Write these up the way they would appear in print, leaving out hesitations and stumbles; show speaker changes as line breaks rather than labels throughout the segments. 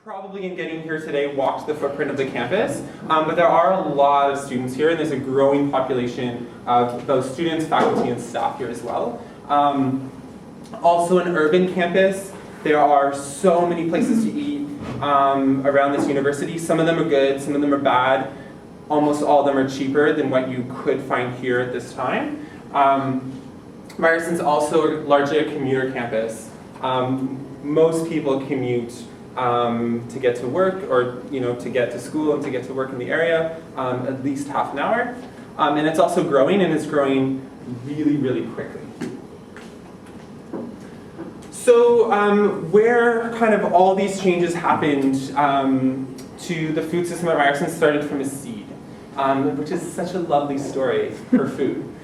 probably in getting here today walked the footprint of the campus, but there are a lot of students here, and there's a growing population of both students, faculty, and staff here as well. Also an urban campus. There are so many places to eat around this university. Some of them are good, some of them are bad. Almost all of them are cheaper than what you could find here at this time. Ryerson's also largely a commuter campus. Most people commute to get to work, or to get to school and to get to work in the area, at least half an hour. And it's also growing, and it's growing really, really quickly. So where kind of all these changes happened to the food system at Ryerson started from a seed, which is such a lovely story for food.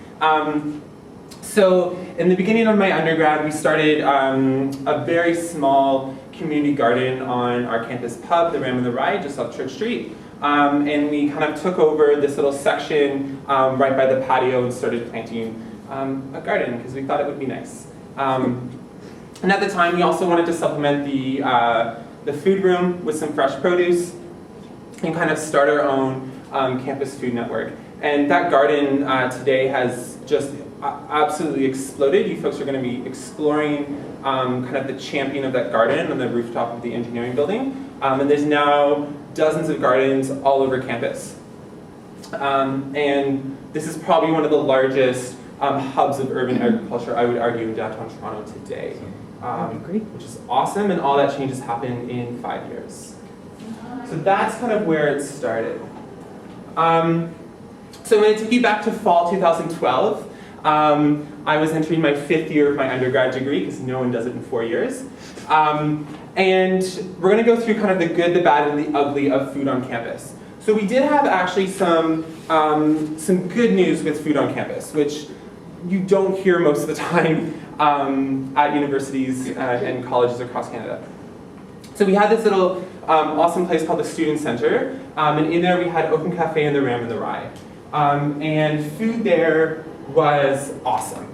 So in the beginning of my undergrad, we started a very small community garden on our campus pub, the Ram and the Rye, just off Church Street. And we kind of took over this little section right by the patio and started planting a garden because we thought it would be nice. And at the time, we also wanted to supplement the food room with some fresh produce and kind of start our own campus food network. And that garden today has just absolutely exploded. You folks are going to be exploring kind of the champion of that garden on the rooftop of the engineering building. And there's now dozens of gardens all over campus. And this is probably one of the largest hubs of urban agriculture, I would argue, in downtown Toronto today. Which is awesome, and all that changes happened in 5 years. So that's kind of where it started. So I'm going to take you back to fall 2012. I was entering my 5th year of my undergrad degree, because no one does it in 4 years. And we're going to go through kind of the good, the bad, and the ugly of food on campus. So we did have actually some good news with food on campus, which you don't hear most of the time at universities and colleges across Canada. So we had this little awesome place called the Student Center, and in there we had Open Cafe and the Ram and the Rye. And food there was awesome.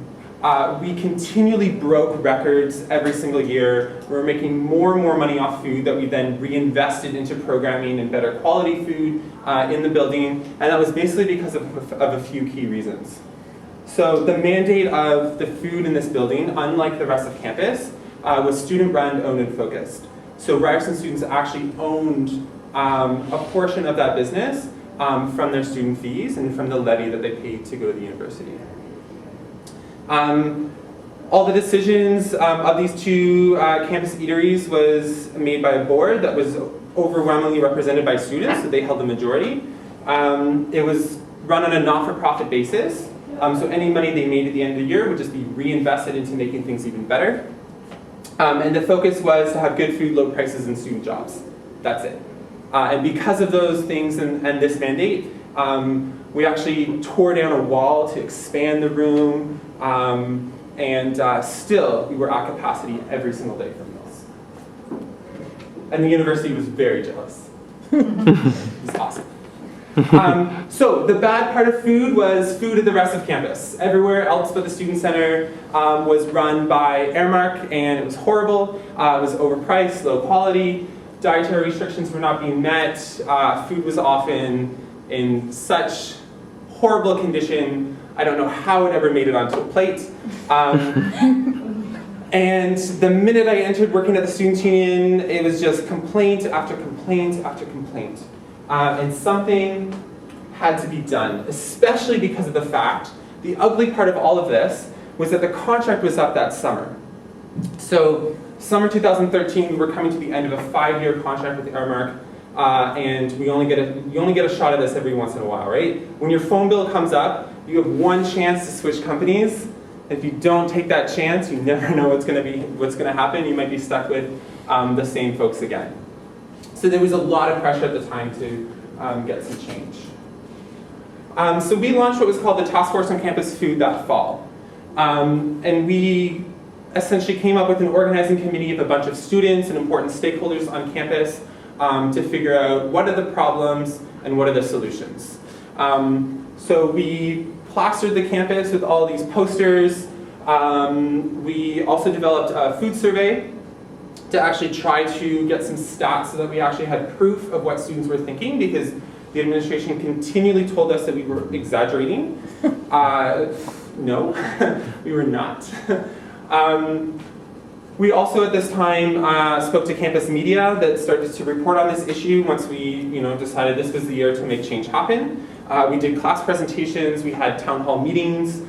We continually broke records every single year. We were making more and more money off food that we then reinvested into programming and better quality food in the building, and that was basically because of a few key reasons. So the mandate of the food in this building, unlike the rest of campus, was student-run, owned, and focused. So Ryerson students actually owned a portion of that business from their student fees and from the levy that they paid to go to the university. All the decisions of these two campus eateries was made by a board that was overwhelmingly represented by students, so they held the majority. It was run on a not-for-profit basis. So any money they made at the end of the year would just be reinvested into making things even better. And the focus was to have good food, low prices, and student jobs. That's it. And because of those things and this mandate, we actually tore down a wall to expand the room, and still we were at capacity every single day for meals. And the university was very jealous. It was awesome. So the bad part of food was food at the rest of campus. Everywhere else but the Student Center was run by Airmark, and it was horrible. It was overpriced, low quality. Dietary restrictions were not being met. Food was often in such horrible condition, I don't know how it ever made it onto a plate. And the minute I entered working at the Students Union, it was just complaint after complaint after complaint. And something had to be done, especially because of the fact, the ugly part of all of this was that the contract was up that summer. So summer 2013, we were coming to the end of a 5-year contract with Airmark, and you only get a shot at this every once in a while, right? When your phone bill comes up, you have one chance to switch companies. If you don't take that chance, you never know what's going to happen. You might be stuck with the same folks again. So there was a lot of pressure at the time to get some change. So we launched what was called the Task Force on Campus Food that fall. And we essentially came up with an organizing committee of a bunch of students and important stakeholders on campus to figure out what are the problems and what are the solutions. So we plastered the campus with all these posters. We also developed a food survey to actually try to get some stats so that we actually had proof of what students were thinking, because the administration continually told us that we were exaggerating. No, we were not. We also at this time spoke to campus media that started to report on this issue once we decided this was the year to make change happen. We did class presentations, we had town hall meetings,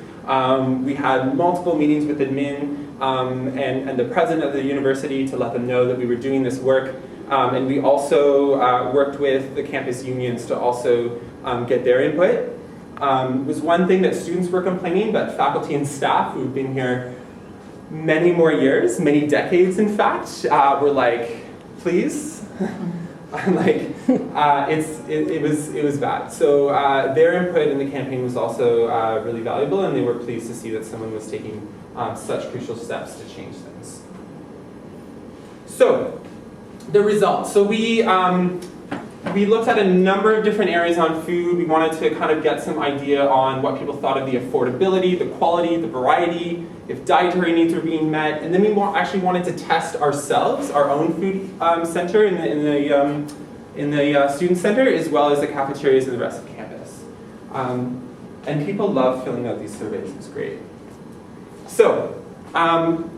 we had multiple meetings with admin and the president of the university to let them know that we were doing this work. And we also worked with the campus unions to also get their input. It was one thing that students were complaining, but faculty and staff who've been here many more years, many decades in fact, were like, please. It was bad. So their input in the campaign was also really valuable, and they were pleased to see that someone was taking such crucial steps to change things. So the results. So we looked at a number of different areas on food. We wanted to kind of get some idea on what people thought of the affordability, the quality, the variety, if dietary needs were being met, and then we actually wanted to test ourselves, our own food center in the student center, as well as the cafeterias and the rest of campus. And people love filling out these surveys. It's great. So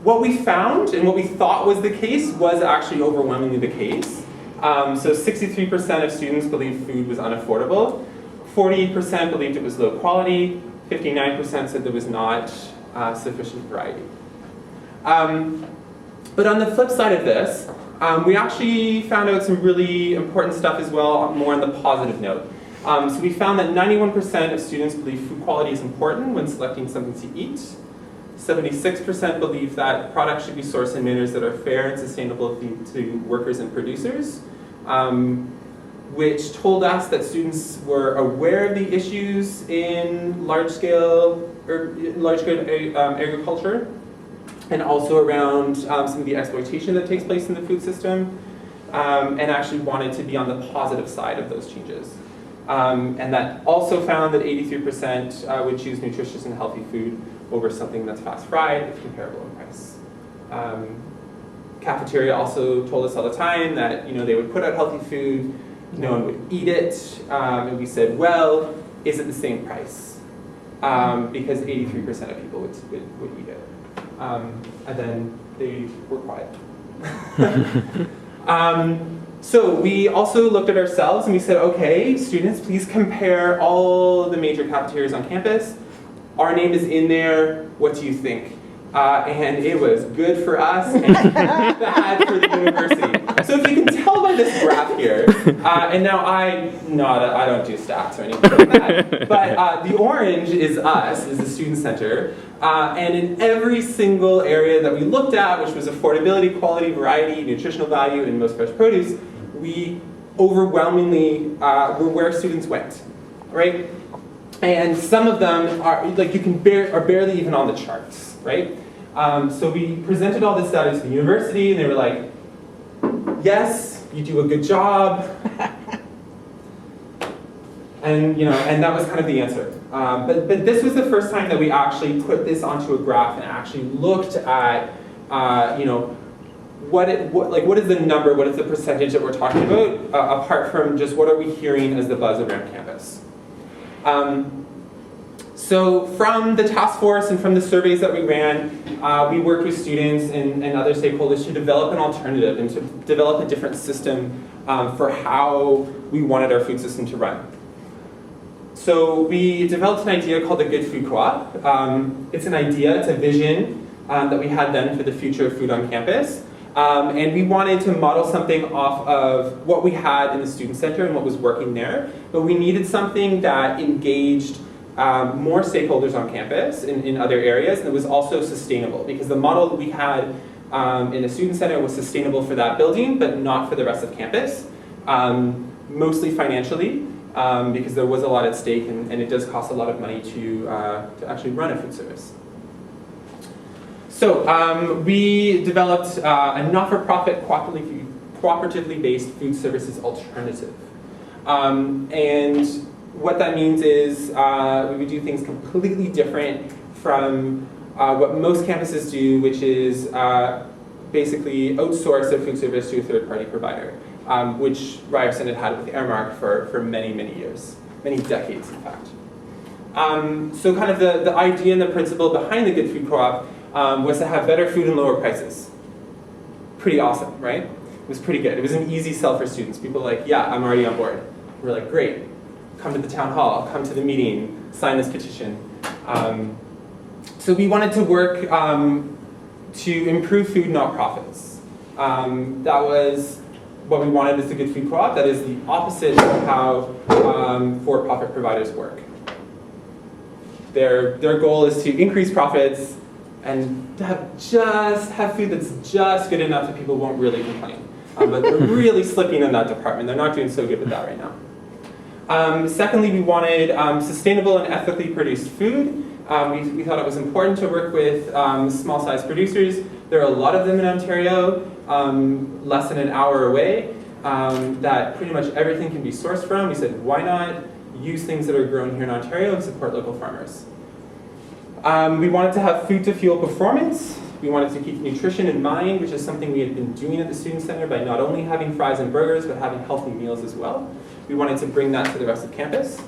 what we found and what we thought was the case was actually overwhelmingly the case. So 63% of students believed food was unaffordable, 48% believed it was low quality, 59% said there was not sufficient variety. But on the flip side of this, we actually found out some really important stuff as well, more on the positive note. So we found that 91% of students believe food quality is important when selecting something to eat. 76% believe that products should be sourced in manners that are fair and sustainable to workers and producers, which told us that students were aware of the issues in large-scale agriculture, and also around some of the exploitation that takes place in the food system, and actually wanted to be on the positive side of those changes. And that also found that 83% would choose nutritious and healthy food over something that's fast fried if comparable in price. Cafeteria also told us all the time that they would put out healthy food, no one would eat it, and we said, well, is it the same price? Because 83% of people would eat it. And then they were quiet. So we also looked at ourselves and we said, okay, students, please compare all the major cafeterias on campus. Our name is in there. What do you think? And it was good for us and bad for the university. So if you can tell by this graph here, and now I don't do stats or anything like that, but the orange is us, is the student center, and in every single area that we looked at, which was affordability, quality, variety, nutritional value, and most fresh produce, we overwhelmingly were where students went, right? And some of them are barely even on the charts, right? So we presented all this data to the university, and they were like, yes, you do a good job. And that was kind of the answer. But this was the first time that we actually put this onto a graph and actually looked at, what is the number, what is the percentage that we're talking about, apart from just what are we hearing as the buzz around campus. So from the task force and from the surveys that we ran, we worked with students and other stakeholders to develop an alternative and to develop a different system for how we wanted our food system to run. So we developed an idea called the Good Food Co-op. It's an idea, it's a vision that we had then for the future of food on campus. And we wanted to model something off of what we had in the student center and what was working there. But we needed something that engaged more stakeholders on campus in other areas, and it was also sustainable, because the model that we had in the student center was sustainable for that building, but not for the rest of campus, mostly financially, because there was a lot at stake, and it does cost a lot of money to actually run a food service. So we developed a not-for-profit, cooperatively based food services alternative. And what that means is we would do things completely different from what most campuses do, which is basically outsource their food service to a third-party provider, which Ryerson had had with Airmark for many, many years, many decades, in fact. So kind of the idea and the principle behind the Good Food Co-op was to have better food and lower prices. Pretty awesome, right? It was pretty good. It was an easy sell for students. People were like, yeah, I'm already on board. We're like, great. Come to the town hall, come to the meeting, sign this petition. So we wanted to work to improve food, not profits. That was what we wanted as the Good Food Co-op. That is the opposite of how for-profit providers work. Their goal is to increase profits and to have food that's just good enough that people won't really complain. But they're really slipping in that department. They're not doing so good with that right now. Secondly, we wanted sustainable and ethically produced food. We thought it was important to work with small-sized producers. There are a lot of them in Ontario, less than an hour away, that pretty much everything can be sourced from. We said, why not use things that are grown here in Ontario and support local farmers? We wanted to have food to fuel performance. We wanted to keep nutrition in mind, which is something we had been doing at the Student Center by not only having fries and burgers, but having healthy meals as well. We wanted to bring that to the rest of campus.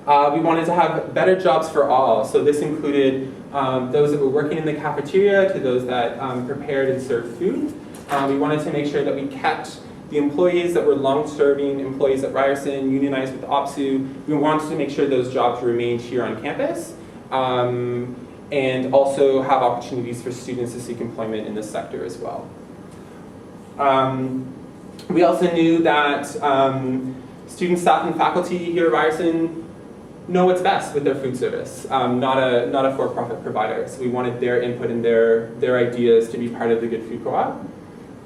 We wanted to have better jobs for all. So this included those that were working in the cafeteria to those that prepared and served food. We wanted to make sure that we kept the employees that were long-serving employees at Ryerson, unionized with OPSU. We wanted to make sure those jobs remained here on campus. And also have opportunities for students to seek employment in this sector as well. We also knew that student, staff, and faculty here at Ryerson know what's best with their food service, not a for-profit provider. So we wanted their input and their ideas to be part of the Good Food Co-op.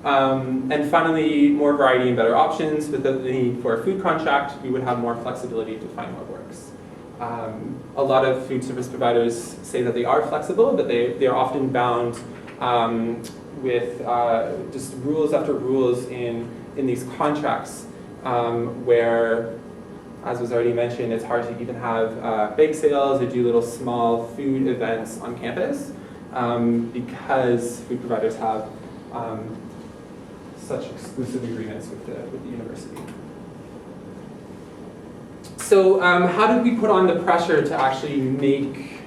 And finally, more variety and better options. Without the need for a food contract, we would have more flexibility to find what works. A lot of food service providers say that they are flexible, but they are often bound with just rules after rules in these contracts where, as was already mentioned, it's hard to even have bake sales or do little small food events on campus because food providers have such exclusive agreements with the university. So how did we put on the pressure to actually make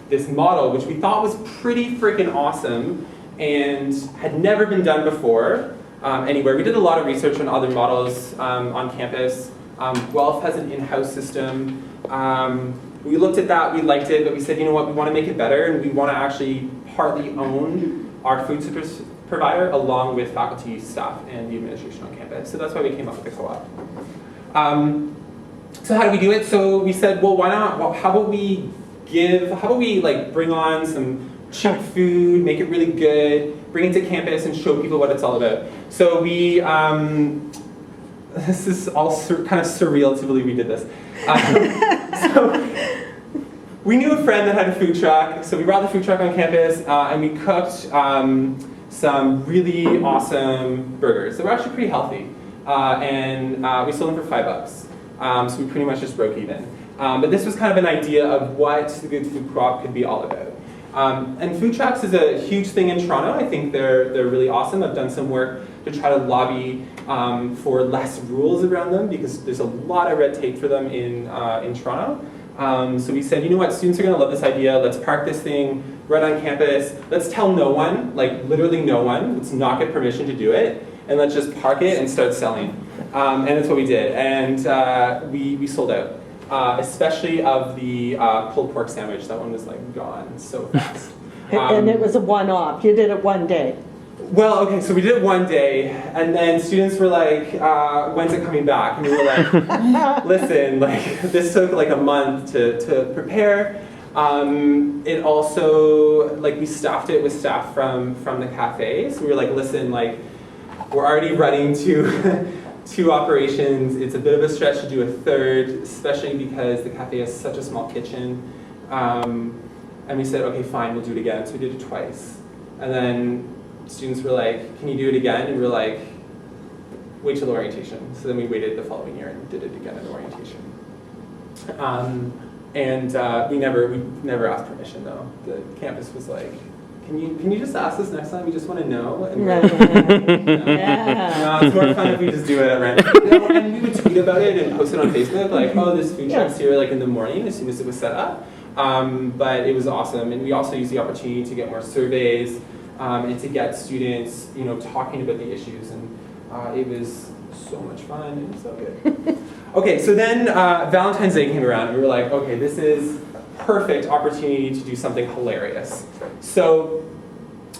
this model, which we thought was pretty freaking awesome and had never been done before anywhere? We did a lot of research on other models on campus. Guelph has an in-house system. We looked at that, we liked it, but we said, you know what, we want to make it better, and we want to actually partly own our food service provider along with faculty, staff, and the administration on campus. So that's why we came up with the co-op. So how do we do it? So we said, well, why not? Well, how about we like bring on some cheap food, make it really good, bring it to campus and show people what it's all about. So we, this is all kind of surreal to believe we did this. So we knew a friend that had a food truck, so we brought the food truck on campus and we cooked some really awesome burgers. They were actually pretty healthy, and we sold them for $5. So we pretty much just broke even. But this was kind of an idea of what the Good Food Co-op could be all about. And food trucks is a huge thing in Toronto. I think they're really awesome. I've done some work to try to lobby for less rules around them because there's a lot of red tape for them in Toronto. So we said, you know what, students are going to love this idea. Let's park this thing right on campus. Let's tell no one, like literally no one. Let's not get permission to do it. And let's just park it and start selling. And that's what we did. And we sold out, especially of the pulled pork sandwich. That one was like gone so fast.
And it was a one-off. You did it one day.
Well, okay, so we did it one day, and then students were like, when's it coming back? And we were like, listen, like this took like a month to prepare. It also, like we staffed it with staff from the cafe. So we were like, listen, like we're already running two operations. It's a bit of a stretch to do a third, especially because the cafe has such a small kitchen. And we said, okay, fine, we'll do it again. So we did it twice. And then students were like, can you do it again? And we were like, wait till orientation. So then we waited the following year and did it again at orientation. We never asked permission though. The campus was like, can you just ask us next time? We just want to know. And
Yeah.
No, it's more fun if we just do it at random. And we would tweet about it and post it on Facebook, like, oh, this food truck's here, like in the morning as soon as it was set up. But it was awesome, and we also used the opportunity to get more surveys and to get students, talking about the issues, and it was so much fun and so good. Okay, so then Valentine's Day came around, and we were like, okay, this is perfect opportunity to do something hilarious. So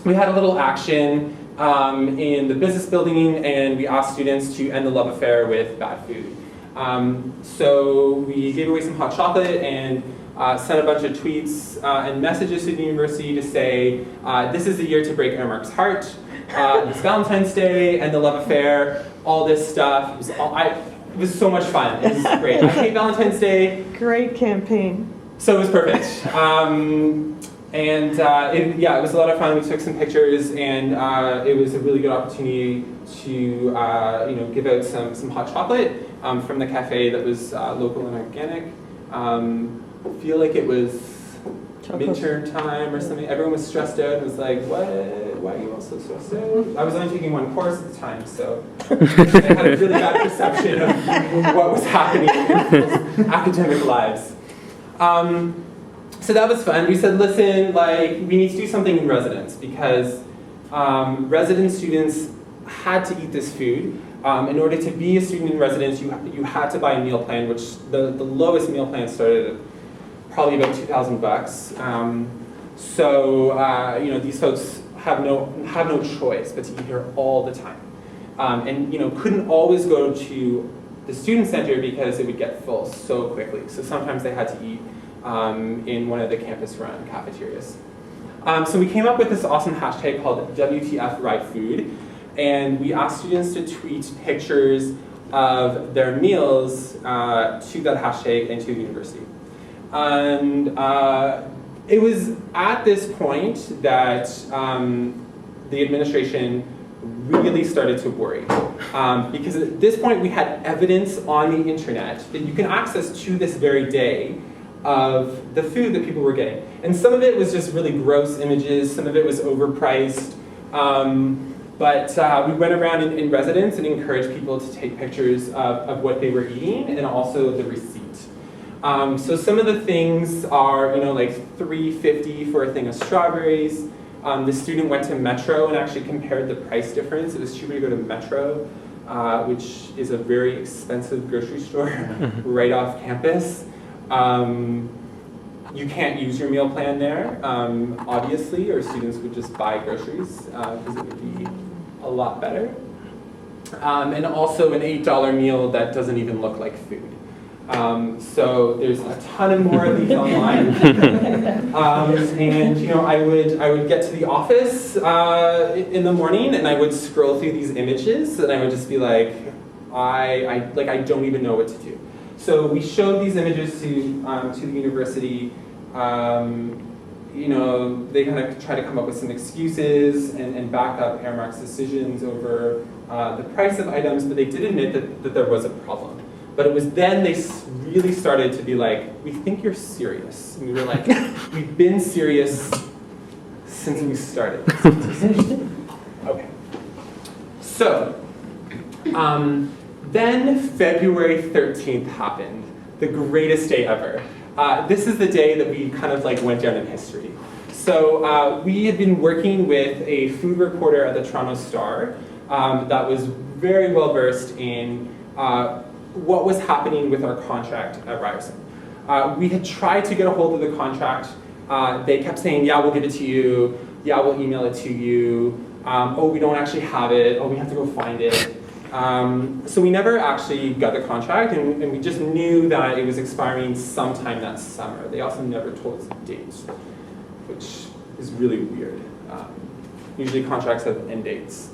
we had a little action in the business building, and we asked students to end the love affair with bad food. So we gave away some hot chocolate and sent a bunch of tweets and messages to the university to say, this is the year to break Aramark's heart. It's Valentine's Day, end the love affair, all this stuff. It was so much fun. It was great. I hate Valentine's Day.
Great campaign.
So it was perfect. It was a lot of fun. We took some pictures, and it was a really good opportunity to give out some hot chocolate from the cafe that was local and organic. I feel like it was midterm time or something. Everyone was stressed out and was like, what? Why are you all so stressed out? I was only taking one course at the time, so I had a really bad perception of what was happening in people's academic lives. So that was fun. We said, listen, we need to do something in residence, because resident students had to eat this food. In order to be a student in residence, you had to buy a meal plan, which the lowest meal plan started at probably about $2,000. These folks have no choice but to eat here all the time, and couldn't always go to the student center because it would get full so quickly. So sometimes they had to eat in one of the campus-run cafeterias. So we came up with this awesome hashtag called WTFRideFood, and we asked students to tweet pictures of their meals to that hashtag and to the university. And it was at this point that the administration really started to worry. Because at this point we had evidence on the internet that you can access to this very day of the food that people were getting. And some of it was just really gross images, some of it was overpriced. But we went around in residence and encouraged people to take pictures of what they were eating and also the receipt. So some of the things are, like $3.50 for a thing of strawberries. The student went to Metro and actually compared the price difference. It was cheaper to go to Metro, which is a very expensive grocery store right off campus. You can't use your meal plan there, obviously, or students would just buy groceries because it would be a lot better. And also an $8 meal that doesn't even look like food. So there's a ton of more of these online. I would get to the office in the morning and I would scroll through these images and I would just be like, I don't even know what to do. So we showed these images to the university. They kind of try to come up with some excuses and back up Aramark's decisions over the price of items, but they did admit that there was a problem. But it was then they really started to be like, we think you're serious. And we were like, we've been serious since we started. Okay. So, then February 13th happened, the greatest day ever. This is the day that we kind of went down in history. So we had been working with a food reporter at the Toronto Star that was very well versed in what was happening with our contract at Ryerson. We had tried to get a hold of the contract. They kept saying, yeah, we'll give it to you. Yeah, we'll email it to you. Oh, we don't actually have it. Oh, we have to go find it. So we never actually got the contract, and we just knew that it was expiring sometime that summer. They also never told us the date, which is really weird. Usually contracts have end dates.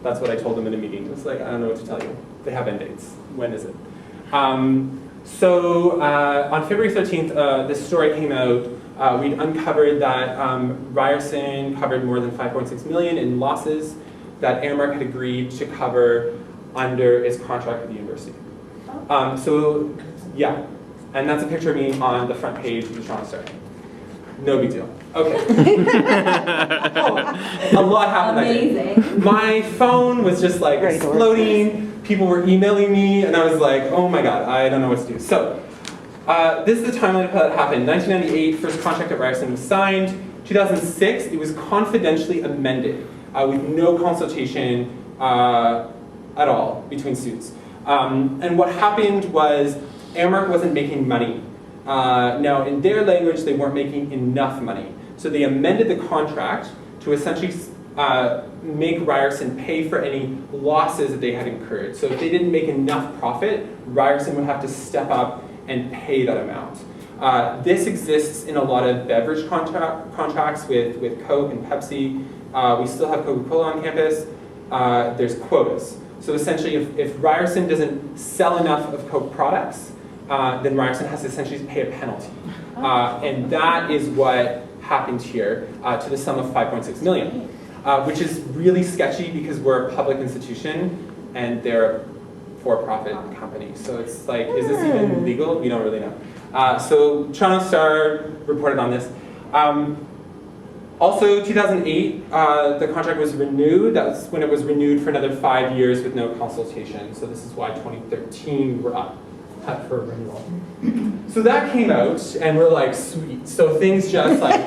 That's what I told them in a meeting. It was like, I don't know what to tell you. They have end dates. When is it? So on February 13th, this story came out. We'd uncovered that Ryerson covered more than $5.6 million in losses that Aramark had agreed to cover under its contract with the university. And that's a picture of me on the front page of the Toronto Star. No big deal. Okay. A lot happened that day.
Amazing.
My phone was just like
Great
exploding. People were emailing me, and I was like, oh my god, I don't know what to do. So, this is the timeline of how that happened. 1998, first contract at Ryerson was signed. 2006, it was confidentially amended with no consultation at all between students. And what happened was Aramark wasn't making money. Now, in their language, they weren't making enough money. So they amended the contract to essentially make Ryerson pay for any losses that they had incurred. So if they didn't make enough profit, Ryerson would have to step up and pay that amount. This exists in a lot of beverage contracts with Coke and Pepsi. We still have Coca-Cola on campus. There's quotas. So essentially, if Ryerson doesn't sell enough of Coke products, then Ryerson has to essentially pay a penalty. And that is what happened here to the sum of 5.6 million, which is really sketchy because we're a public institution and they're a for-profit company. So it's like, is this even legal? We don't really know. So Toronto Star reported on this. Also, 2008, the contract was renewed. That's when it was renewed for another 5 years with no consultation. So this is why 2013 we're up for renewal. So that came out, and we're like, sweet. So things just like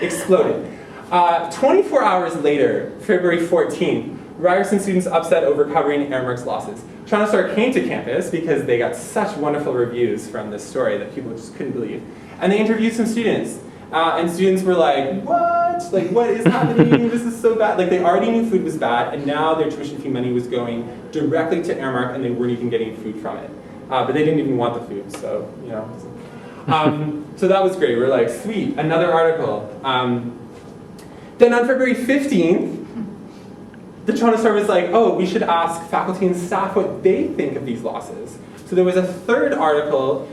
exploded. 24 hours later, February 14th, Ryerson students upset over covering Aramark's losses. Toronto Star came to campus because they got such wonderful reviews from this story that people just couldn't believe. And they interviewed some students. And students were like, what? Like, what is happening? This is so bad. Like, they already knew food was bad, and now their tuition fee money was going directly to Aramark, and they weren't even getting food from it. But they didn't even want the food, so, you know. So that was great. We're like, sweet, another article. Then on February 15th, the Toronto Star was like, oh, we should ask faculty and staff what they think of these losses. So there was a third article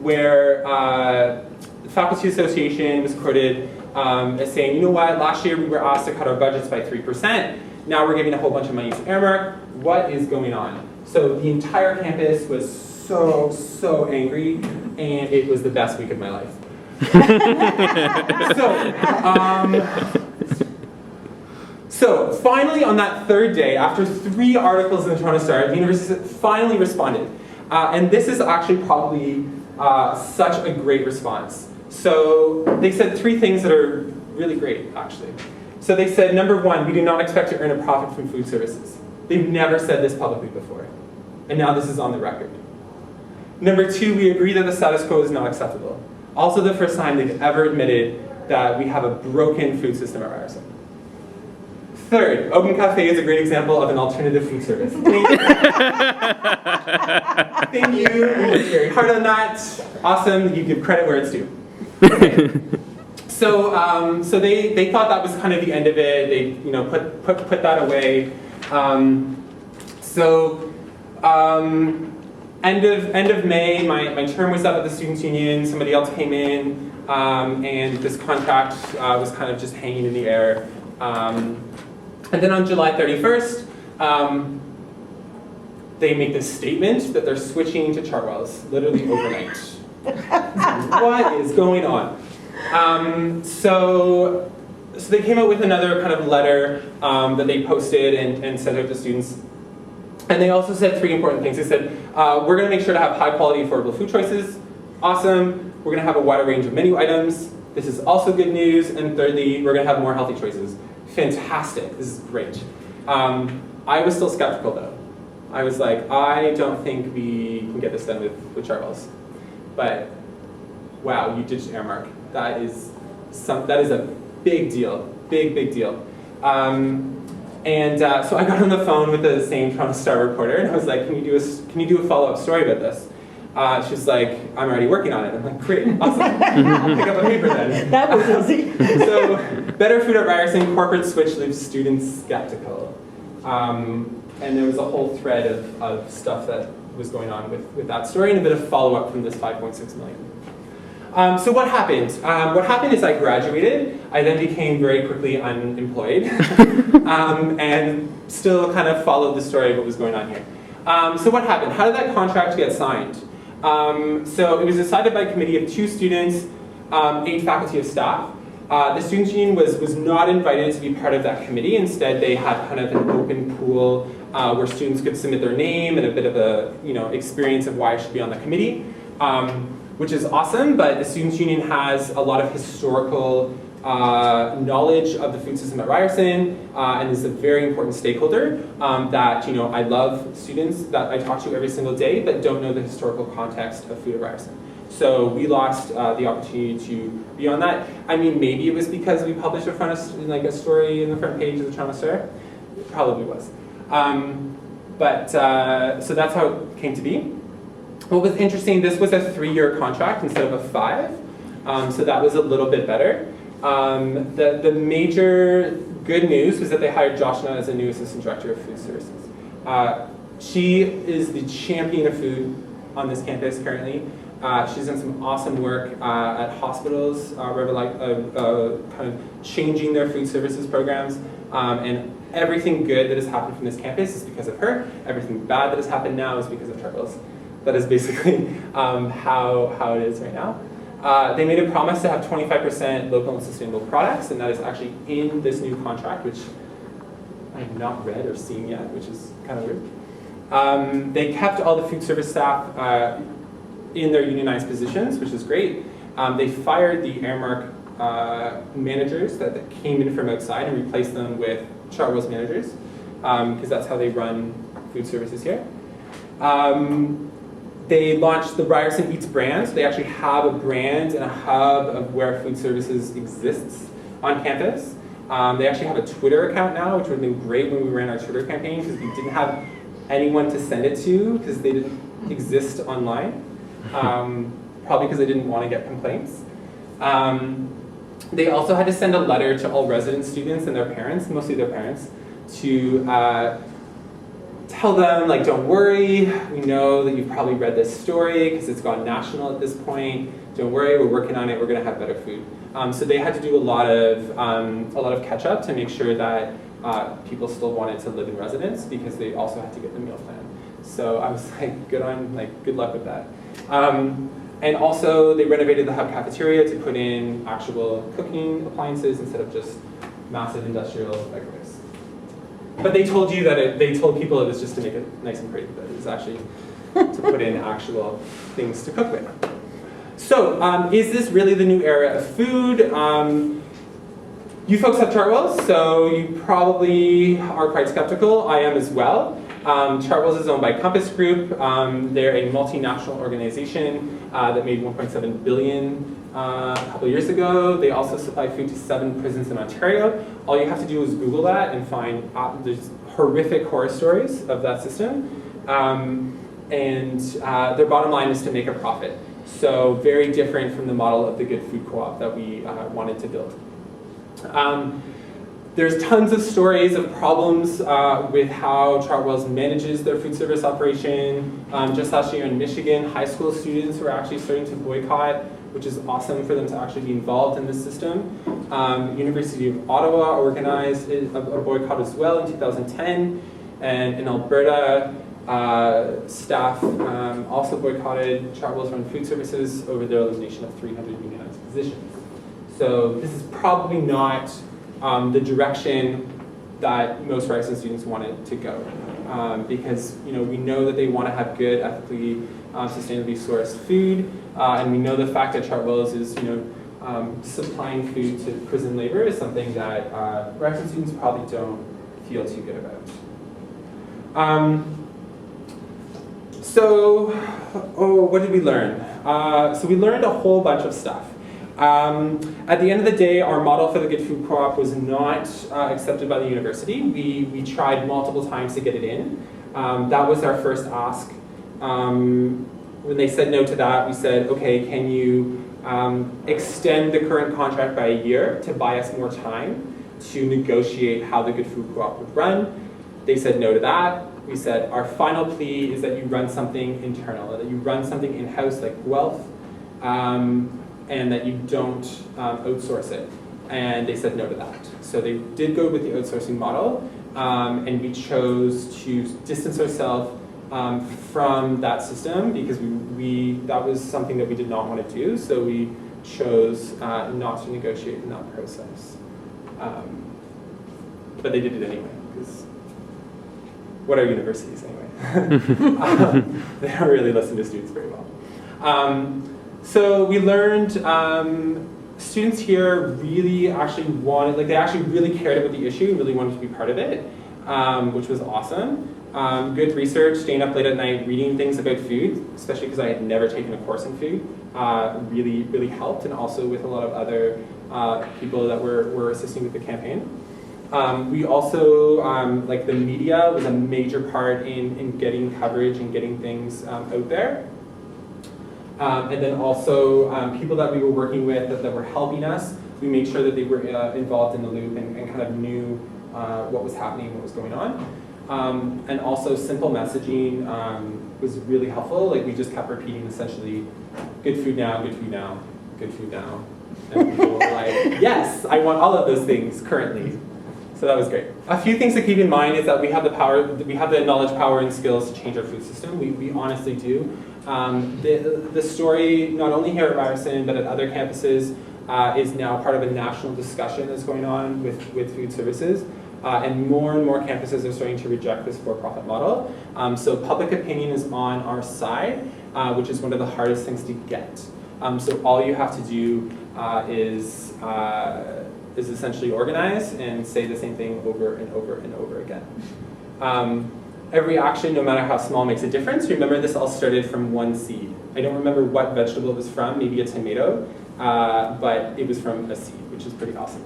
where the Faculty Association was quoted as saying, you know what, last year we were asked to cut our budgets by 3%. Now we're giving a whole bunch of money to Aramark. What is going on? So the entire campus was so angry, and it was the best week of my life. So finally on that third day, after 3 articles in the Toronto Star, the university finally responded. And this is actually probably such a great response. So they said 3 things that are really great, actually. So they said, number 1, we do not expect to earn a profit from food services. They've never said this publicly before. And now this is on the record. Number 2, we agree that the status quo is not acceptable. Also the first time they've ever admitted that we have a broken food system at Ryerson. Third, Open Cafe is a great example of an alternative food service. Thank you. We worked very hard on that. Awesome. You give credit where it's due. Okay. So they thought that was kind of the end of it. They put that away. End of May, my term was up at the Students Union. Somebody else came in, and this contract was kind of just hanging in the air. And then on July 31st, they make this statement that they're switching to Chartwells, literally overnight. What is going on? So they came out with another kind of letter that they posted and sent out to students. And they also said 3 important things. They said, we're going to make sure to have high quality, affordable food choices. Awesome. We're going to have a wider range of menu items. This is also good news. And thirdly, we're going to have more healthy choices. Fantastic. This is great. I was still skeptical, though. I was like, I don't think we can get this done with Chartwells. But wow, you ditched Aramark. That is a big deal. Big deal. So I got on the phone with the same Toronto Star reporter, and I was like, can you do a follow-up story about this? She's like, I'm already working on it. I'm like, great, awesome. I'll pick up a paper then.
That was easy.
So, better food at Ryerson, corporate switch leaves students skeptical. And there was a whole thread of stuff that was going on with that story, and a bit of follow-up from this 5.6 million. So what happened? What happened is I graduated. I then became very quickly unemployed and still kind of followed the story of what was going on here. So what happened? How did that contract get signed? So it was decided by a committee of 2 students 8 faculty of staff. The Students Union was not invited to be part of that committee. Instead, they had kind of an open pool where students could submit their name and a bit of a experience of why I should be on the committee, which is awesome. But the Students Union has a lot of historical knowledge of the food system at Ryerson and is a very important stakeholder that I love students that I talk to every single day but don't know the historical context of food at Ryerson. So we lost the opportunity to be on that. I mean, maybe it was because we published a story in the front page of the Toronto Star. It probably was. So that's how it came to be. What was interesting, this was a 3-year contract instead of a 5. So that was a little bit better. The major good news was that they hired Joshna as a new assistant director of food services. She is the champion of food on this campus currently. She's done some awesome work at hospitals, kind of changing their food services programs, and everything good that has happened from this campus is because of her. Everything bad that has happened now is because of Chartwell's. That is basically how it is right now. They made a promise to have 25% local and sustainable products, and that is actually in this new contract, which I have not read or seen yet, which is kind of weird. They kept all the food service staff in their unionized positions, which is great. They fired the Airmark managers that came in from outside and replaced them with Chartwell's managers, because that's how they run food services here. They launched the Ryerson Eats brand. So they actually have a brand and a hub of where food services exists on campus. They actually have a Twitter account now, which would have been great when we ran our Twitter campaign because we didn't have anyone to send it to because they didn't exist online. Probably because they didn't want to get complaints. They also had to send a letter to all resident students and their parents, mostly their parents, to tell them, like, don't worry, we know that you've probably read this story because it's gone national at this point. Don't worry, we're working on it, we're gonna have better food. So they had to do a lot of catch up to make sure that people still wanted to live in residence because they also had to get the meal plan. So I was like, good luck with that. And also they renovated the hub cafeteria to put in actual cooking appliances instead of just massive industrial microwaves. But they told you that they told people it was just to make it nice and pretty, but it was actually to put in actual things to cook with. So, is this really the new era of food? You folks have Chartwell's, so you probably are quite skeptical. I am as well. Chartwell's is owned by Compass Group. They're a multinational organization that made $1.7 billion a couple of years ago. They also supply food to 7 prisons in Ontario. All you have to do is Google that and find there's horrific horror stories of that system. And their bottom line is to make a profit. So very different from the model of the Good Food Co-op that we wanted to build. There's tons of stories of problems with how Chartwell's manages their food service operation. Just last year in Michigan, high school students were actually starting to boycott, which is awesome for them to actually be involved in this system. University of Ottawa organized a boycott as well in 2010. And in Alberta, staff also boycotted Chartwell's run food services over their elimination of 300 unionized positions. So this is probably not the direction that most Ryerson students wanted to go, because we know that they want to have good, ethically, sustainably sourced food, and we know the fact that Chartwell's is supplying food to prison labor is something that Ryerson students probably don't feel too good about. So what did we learn? So we learned a whole bunch of stuff. At the end of the day, our model for the Good Food Co-op was not accepted by the university. We tried multiple times to get it in. That was our first ask. When they said no to that, we said, okay, can you extend the current contract by a year to buy us more time to negotiate how the Good Food Co-op would run? They said no to that. We said, our final plea is that you run something internal, that you run something in-house like Guelph, and that you don't outsource it. And they said no to that. So they did go with the outsourcing model, and we chose to distance ourselves from that system because that was something that we did not want to do. So we chose not to negotiate in that process. But they did it anyway, because what are universities anyway? They don't really listen to students very well. So we learned students here really actually wanted, like they actually really cared about the issue and really wanted to be part of it, which was awesome. Good research, staying up late at night, reading things about food, especially because I had never taken a course in food, really, really helped, and also with a lot of other people that were assisting with the campaign. We also, like the media was a major part in getting coverage and getting things out there. And then also people that we were working with that were helping us, we made sure that they were involved in the loop and kind of knew what was happening, what was going on. And also simple messaging was really helpful. Like we just kept repeating essentially, good food now, good food now, good food now. And people were like, yes, I want all of those things currently. So that was great. A few things to keep in mind is that we have the power, we have the knowledge, power, and skills to change our food system. We honestly do. The story, not only here at Ryerson, but at other campuses, is now part of a national discussion that's going on with food services. And more campuses are starting to reject this for-profit model. So public opinion is on our side, which is one of the hardest things to get. So all you have to do is essentially organize and say the same thing over and over and over again. Every action, no matter how small, makes a difference. Remember, this all started from one seed. I don't remember what vegetable it was from, maybe a tomato, but it was from a seed, which is pretty awesome.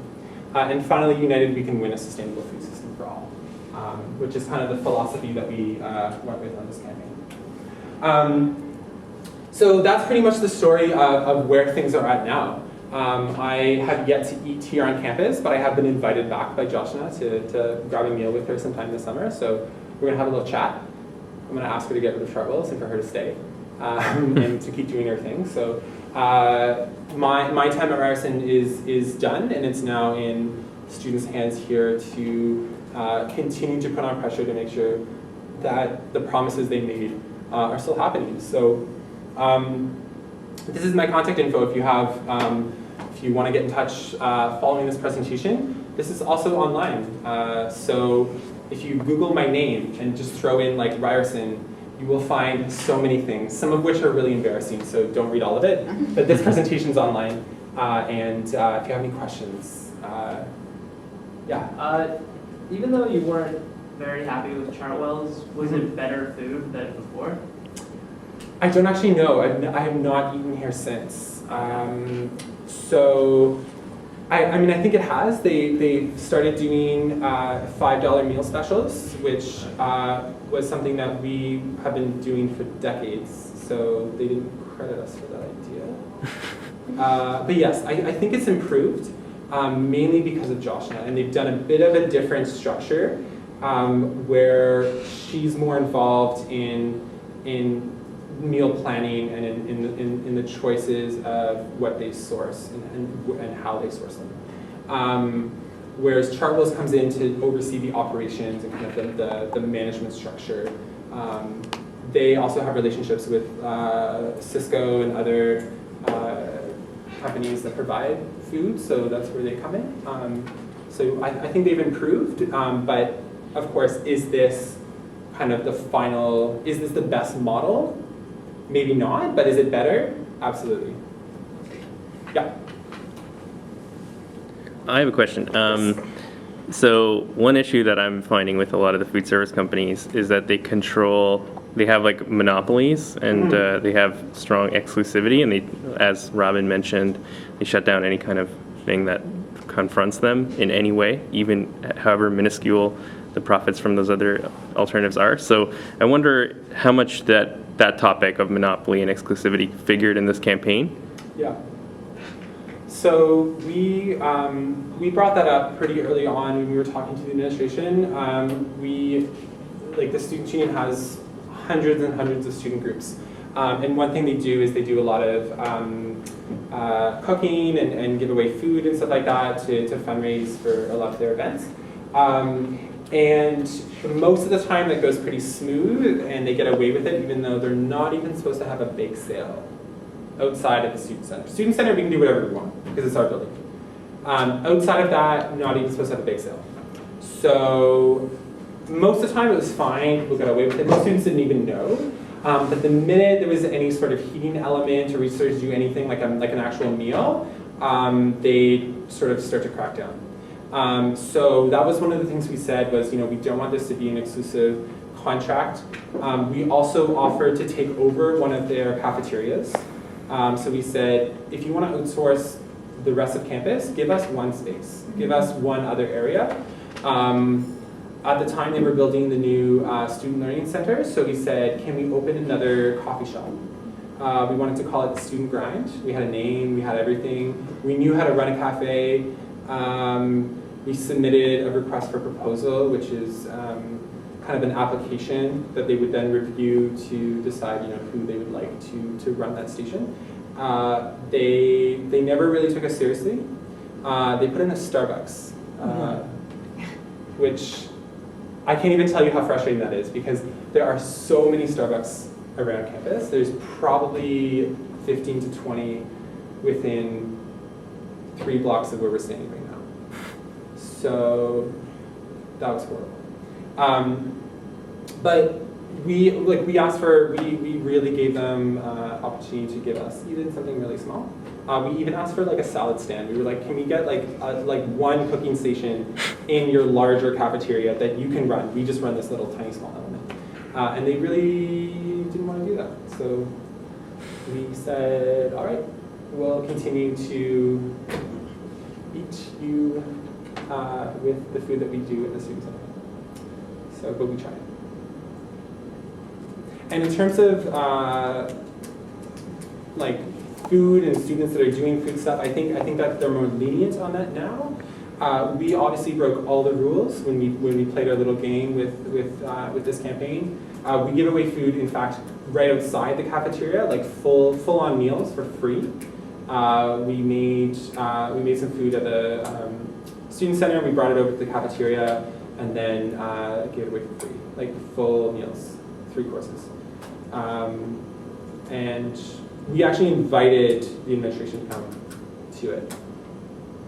And finally, united, we can win a sustainable food system for all, which is kind of the philosophy that we went with on this campaign. So that's pretty much the story of where things are at now. I have yet to eat here on campus, but I have been invited back by Joshna to grab a meal with her sometime this summer. So we're gonna have a little chat. I'm gonna ask her to get rid of Chartwells and for her to stay and to keep doing her thing. So my time at Ryerson is done, and it's now in students' hands here to continue to put on pressure to make sure that the promises they made are still happening. So this is my contact info if you have. If you want to get in touch following this presentation, this is also online. So if you Google my name and just throw in like Ryerson, you will find so many things, some of which are really embarrassing, so don't read all of it. But this presentation's online, and if you have any questions, yeah.
Even though you weren't very happy with Chartwells, was it better food than before?
I don't actually know. I have not eaten here since. So, I mean, I think it has. They started doing $5 meal specials, which was something that we have been doing for decades. So they didn't credit us for that idea. But yes, I think it's improved, mainly because of Joshna. And they've done a bit of a different structure where she's more involved in meal planning and in the choices of what they source and how they source them. Whereas Chartwells comes in to oversee the operations and kind of the management structure. They also have relationships with Cisco and other companies that provide food, so that's where they come in. So I think they've improved, but of course, is this kind of the final, is this the best model? Maybe not, but is it better? Absolutely. Yeah.
I have a question. So one issue that I'm finding with a lot of the food service companies is that they have like monopolies, and they have strong exclusivity, and they, as Robin mentioned, they shut down any kind of thing that confronts them in any way, even however minuscule the profits from those other alternatives are. So I wonder how much that topic of monopoly and exclusivity figured in this campaign.
Yeah. So we brought that up pretty early on when we were talking to the administration. The Students Union has hundreds and hundreds of student groups. And one thing they do is they do a lot of cooking and give away food and stuff like that to fundraise for a lot of their events. And most of the time that goes pretty smooth and they get away with it even though they're not even supposed to have a bake sale. outside of the student center. Student center, we can do whatever we want because it's our building. Outside of that, not even supposed to have a bake sale. So most of the time it was fine, people got away with it. Most students didn't even know. But the minute there was any sort of heating element or we started to do anything like an actual meal, they sort of start to crack down. So that was one of the things we said was, we don't want this to be an exclusive contract. We also offered to take over one of their cafeterias. So we said, if you want to outsource the rest of campus, give us one space, give us one other area. At the time, they were building the new student learning center, so we said, can we open another coffee shop? We wanted to call it the Student Grind. We had a name, we had everything. We knew how to run a cafe. We submitted a request for proposal, which is kind of an application that they would then review to decide, who they would like to run that station. They never really took us seriously. They put in a Starbucks, which I can't even tell you how frustrating that is because there are so many Starbucks around campus. There's probably 15 to 20 within 3 blocks of where we're standing right now. So that was horrible. But we asked for, we really gave them opportunity to give us even something really small. We even asked for like a salad stand. We were like, can we get like one cooking station in your larger cafeteria that you can run? We just run this little tiny small element. And they really didn't want to do that. So we said, all right, we'll continue to beat you with the food that we do in the student center. So, but we tried. And in terms of like food and students that are doing food stuff, I think that they're more lenient on that now. We obviously broke all the rules when we played our little game with this campaign. We give away food, in fact, right outside the cafeteria, like full-on meals for free. We made some food at the student center. We brought it over to the cafeteria and then gave it away for free, like full meals, 3 courses. And we actually invited the administration to come to it.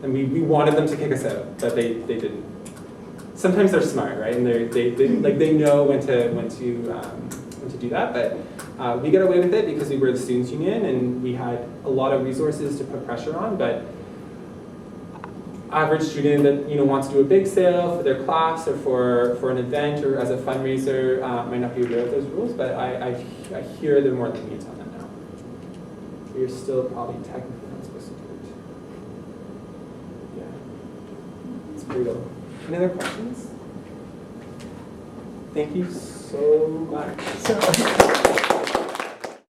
And we wanted them to kick us out, but they didn't. Sometimes they're smart, right? And they know when to do that. But we got away with it because we were the Students Union and we had a lot of resources to put pressure on. But average student that wants to do a big sale for their class or for an event or as a fundraiser might not be aware of those rules. But I hear they're more lenient on that now. You're still probably technically not supposed to do it. Yeah, it's brutal. Any other questions? Thank you so much.